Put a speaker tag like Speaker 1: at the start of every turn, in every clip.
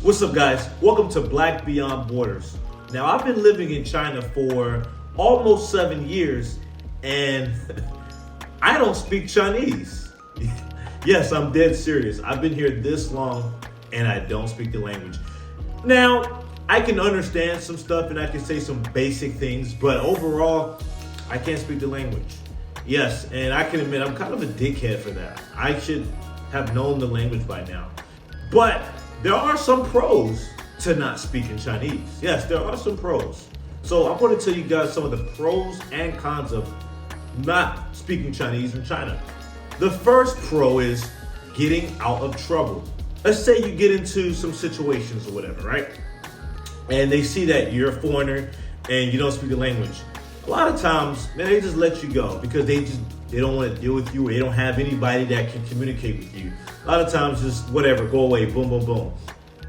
Speaker 1: What's up, guys? Welcome to Black Beyond Borders. Now, I've been living in China for almost 7 years, and I don't speak Chinese. Yes, I'm dead serious. I've been here this long, and I don't speak the language. Now, I can understand some stuff, and I can say some basic things, but overall, I can't speak the language. Yes, and I can admit I'm kind of a dickhead for that. I should have known the language by now. But there are some pros to not speaking Chinese. Yes, there are some pros. So I'm going to tell you guys some of the pros and cons of not speaking Chinese in China. The first pro is getting out of trouble. Let's say you get into some situations or whatever, right? And they see that you're a foreigner and you don't speak the language. A lot of times, man, they just let you go because they don't want to deal with you, or they don't have anybody that can communicate with you. A lot of times, just whatever, go away, boom, boom, boom.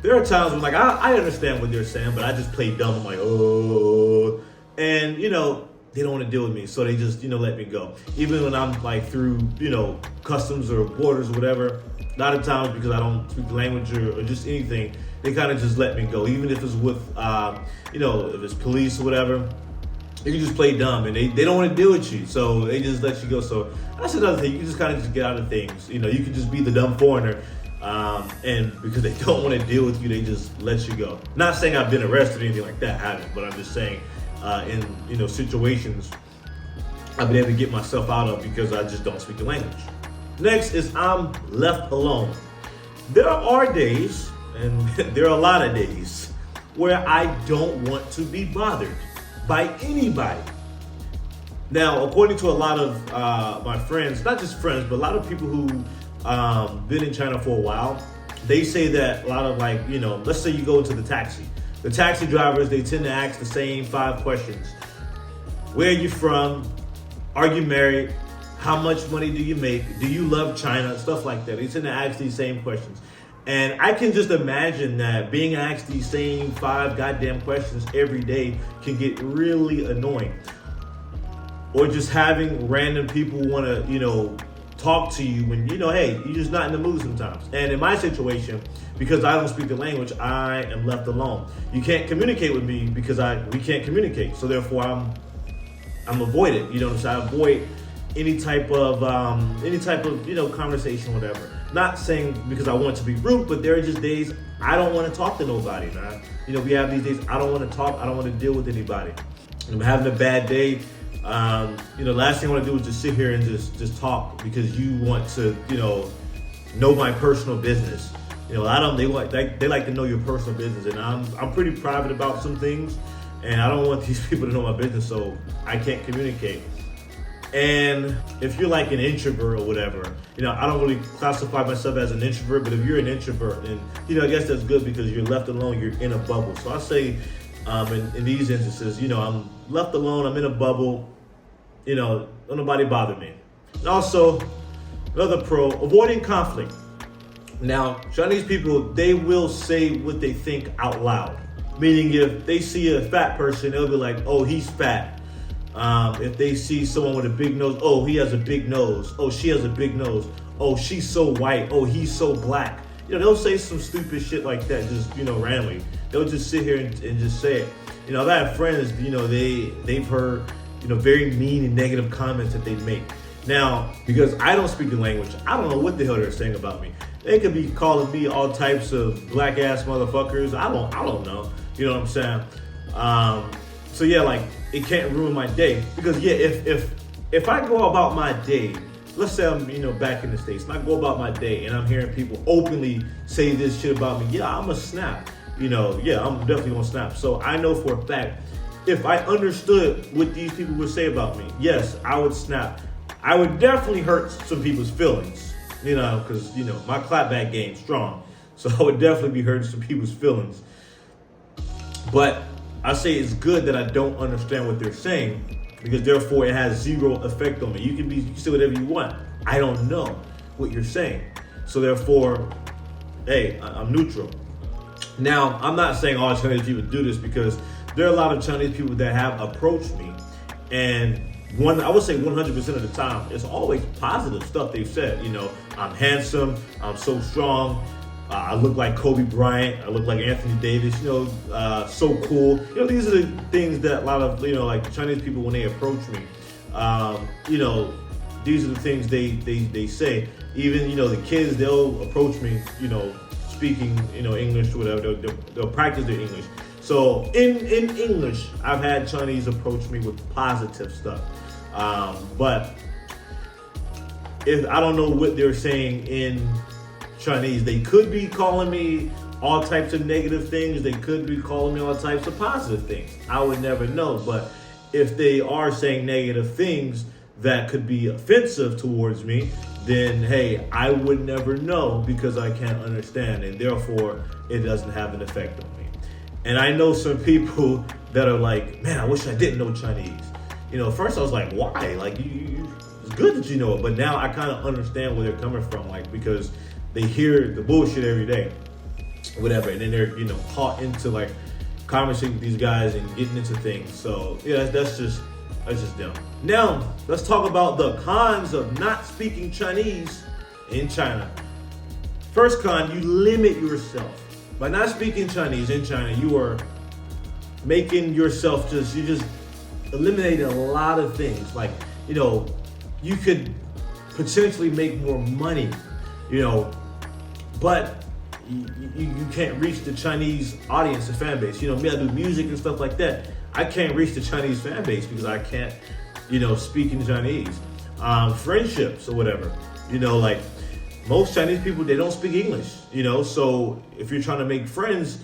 Speaker 1: There are times when, like, I understand what they're saying, but I just play dumb. I'm like, oh, and they don't want to deal with me, so they just let me go. Even when I'm like through customs or borders or whatever, a lot of times because I don't speak the language or just anything, they kind of just let me go. Even if it's with if it's police or whatever. You can just play dumb, and they don't want to deal with you, so they just let you go. So that's another thing. You can just kind of just get out of things. You can just be the dumb foreigner, and because they don't want to deal with you, they just let you go. Not saying I've been arrested or anything like that, I haven't, but I'm just saying in situations I've been able to get myself out of because I just don't speak the language. Next is I'm left alone. There are days, and there are a lot of days, where I don't want to be bothered by anybody. Now, according to a lot of my friends, not just friends, but a lot of people who been in China for a while, they say that a lot of let's say you go into the taxi. The taxi drivers, they tend to ask the same 5 questions. Where are you from? Are you married? How much money do you make? Do you love China? Stuff like that. They tend to ask these same questions. And I can just imagine that being asked these same 5 goddamn questions every day can get really annoying. Or just having random people want to, talk to you when, hey, you're just not in the mood sometimes. And in my situation, because I don't speak the language, I am left alone. You can't communicate with me because we can't communicate. So therefore, I'm avoided. You know what I'm saying? I avoid any type of conversation, whatever. Not saying because I want to be rude, but there are just days I don't want to talk to nobody, man. We have these days I don't want to talk, I don't want to deal with anybody. I'm having a bad day. Last thing I want to do is just sit here and just talk because you want to, know my personal business. A lot of them they like to know your personal business, and I'm pretty private about some things, and I don't want these people to know my business, so I can't communicate. And if you're like an introvert or whatever, I don't really classify myself as an introvert, but if you're an introvert, then, I guess that's good because you're left alone, you're in a bubble. So I say in these instances, I'm left alone, I'm in a bubble, don't nobody bother me. And also, another pro, avoiding conflict. Now, Chinese people, they will say what they think out loud. Meaning if they see a fat person, they'll be like, oh, he's fat. If they see someone with a big nose, oh, he has a big nose. Oh, she has a big nose. Oh, she's so white. Oh, he's so black. They'll say some stupid shit like that, just, randomly. They'll just sit here and just say it. I've had friends, they've heard, very mean and negative comments that they make. Now, because I don't speak the language, I don't know what the hell they're saying about me. They could be calling me all types of black ass motherfuckers. I don't know. You know what I'm saying? So yeah, it can't ruin my day because if I go about my day, let's say I'm back in the States and I go about my day and I'm hearing people openly say this shit about me, yeah, I'm a snap. I'm definitely gonna snap. So I know for a fact if I understood what these people would say about me, yes, I would snap. I would definitely hurt some people's feelings, because my clapback game's strong, so I would definitely be hurting some people's feelings. But I say it's good that I don't understand what they're saying because therefore it has zero effect on me. You can say whatever you want. I don't know what you're saying. So therefore, hey, I'm neutral. Now, I'm not saying all Chinese people do this because there are a lot of Chinese people that have approached me, and I would say 100% of the time, it's always positive stuff they've said. I'm handsome, I'm so strong, I look like Kobe Bryant. I look like Anthony Davis. So cool. These are the things that a lot of like Chinese people, when they approach me, these are the things they say. Even the kids, they'll approach me, speaking English or whatever. They'll practice their English. So in English, I've had Chinese approach me with positive stuff, but if I don't know what they're saying in Chinese, they could be calling me all types of negative things. They could be calling me all types of positive things. I would never know. But if they are saying negative things that could be offensive towards me, then hey, I would never know because I can't understand, and therefore it doesn't have an effect on me. And I know some people that are like, man, I wish I didn't know Chinese. At first I was like, why? Like, it's good that you know it, but now I kind of understand where they're coming from, like, because they hear the bullshit every day, whatever, and then they're caught into like conversating with these guys and getting into things. So yeah, that's just dumb. Now let's talk about the cons of not speaking Chinese in China. First con, you limit yourself. By not speaking Chinese in China, you are making yourself you just eliminating a lot of things. Like, you could potentially make more money, but you can't reach the Chinese audience and fan base. Me, I do music and stuff like that. I can't reach the Chinese fan base because I can't, speak in Chinese. Friendships or whatever, like most Chinese people, they don't speak English, so if you're trying to make friends,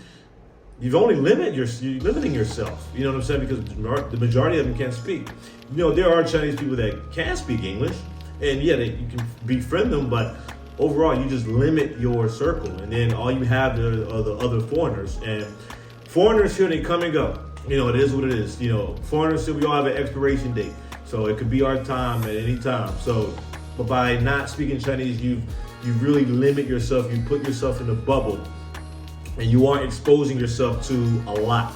Speaker 1: you're limiting yourself, you know what I'm saying? Because the majority of them can't speak. There are Chinese people that can speak English, and yeah, you can befriend them, but overall, you just limit your circle, and then all you have are the other foreigners. And foreigners here, they come and go. It is what it is. Foreigners here, we all have an expiration date, so it could be our time at any time. So, but by not speaking Chinese, you really limit yourself. You put yourself in a bubble, and you aren't exposing yourself to a lot.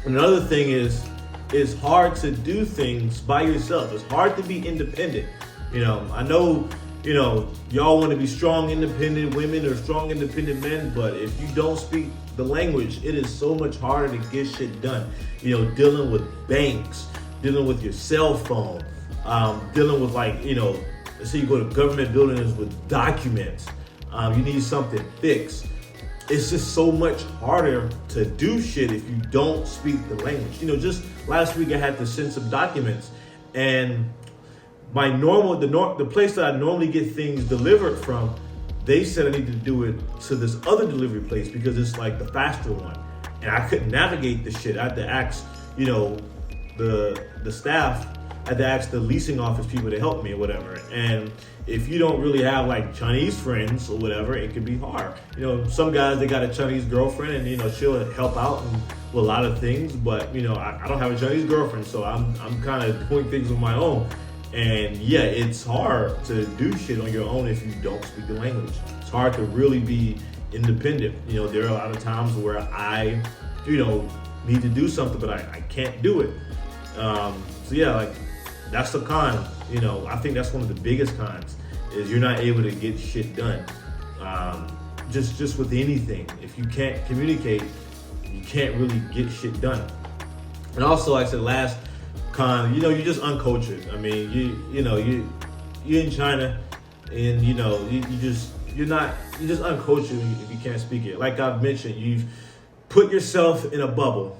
Speaker 1: Another thing is, it's hard to do things by yourself. It's hard to be independent. I know, y'all want to be strong, independent women or strong, independent men, but if you don't speak the language, it is so much harder to get shit done. Dealing with banks, dealing with your cell phone, dealing with let's say you go to government buildings with documents, you need something fixed. It's just so much harder to do shit if you don't speak the language. Just last week I had to send some documents, and the place that I normally get things delivered from, they said I needed to do it to this other delivery place because it's like the faster one, and I couldn't navigate the shit. I had to ask, the staff. I had to ask the leasing office people to help me or whatever. And if you don't really have like Chinese friends or whatever, it can be hard. Some guys, they got a Chinese girlfriend, and she'll help out with a lot of things. But I don't have a Chinese girlfriend, so I'm kind of doing things on my own. And yeah, it's hard to do shit on your own if you don't speak the language. It's hard to really be independent. There are a lot of times where I, need to do something, but I can't do it. So yeah, like that's the con. I think that's one of the biggest cons is you're not able to get shit done. Just with anything, if you can't communicate, you can't really get shit done. And also, like I said, last con, you're just uncultured. I mean, you're in China, and you're just uncultured if you can't speak it. Like I've mentioned, you've put yourself in a bubble,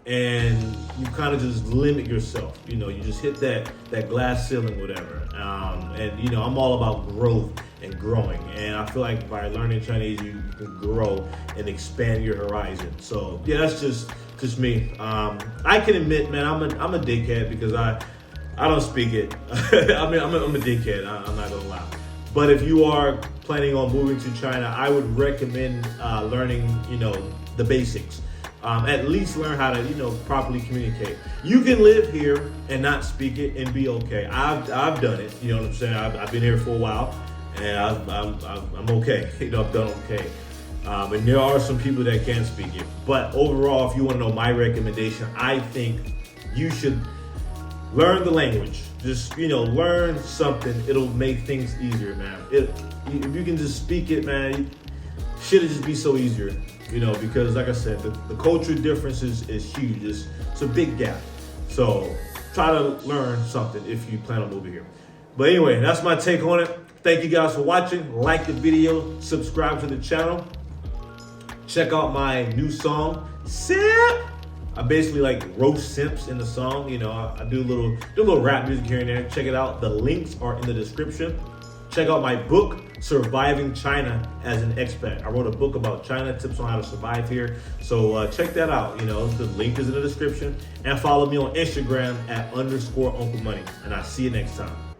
Speaker 1: and you kind of just limit yourself. You just hit that glass ceiling, whatever. And I'm all about growth and growing, and I feel like by learning Chinese, you can grow and expand your horizon. So yeah, that's just me. I can admit, man, I'm a dickhead because I don't speak it. I mean, I'm a dickhead. I'm not gonna lie. But if you are planning on moving to China, I would recommend learning, the basics. At least learn how to, properly communicate. You can live here and not speak it and be okay. I've done it. You know what I'm saying? I've been here for a while, and I'm okay. I've done okay. And there are some people that can speak it. But overall, if you want to know my recommendation, I think you should learn the language. Just, learn something. It'll make things easier, man. If you can just speak it, man, shit would just be so easier, because like I said, the culture difference is huge. It's a big gap. So try to learn something if you plan on moving here. But anyway, that's my take on it. Thank you guys for watching. Like the video, subscribe to the channel. Check out my new song, Simp. I basically like roast simps in the song. I do a little rap music here and there. Check it out. The links are in the description. Check out my book, Surviving China as an Expat. I wrote a book about China, tips on how to survive here. So check that out. The link is in the description. And follow me on Instagram at _Uncle Money. And I'll see you next time.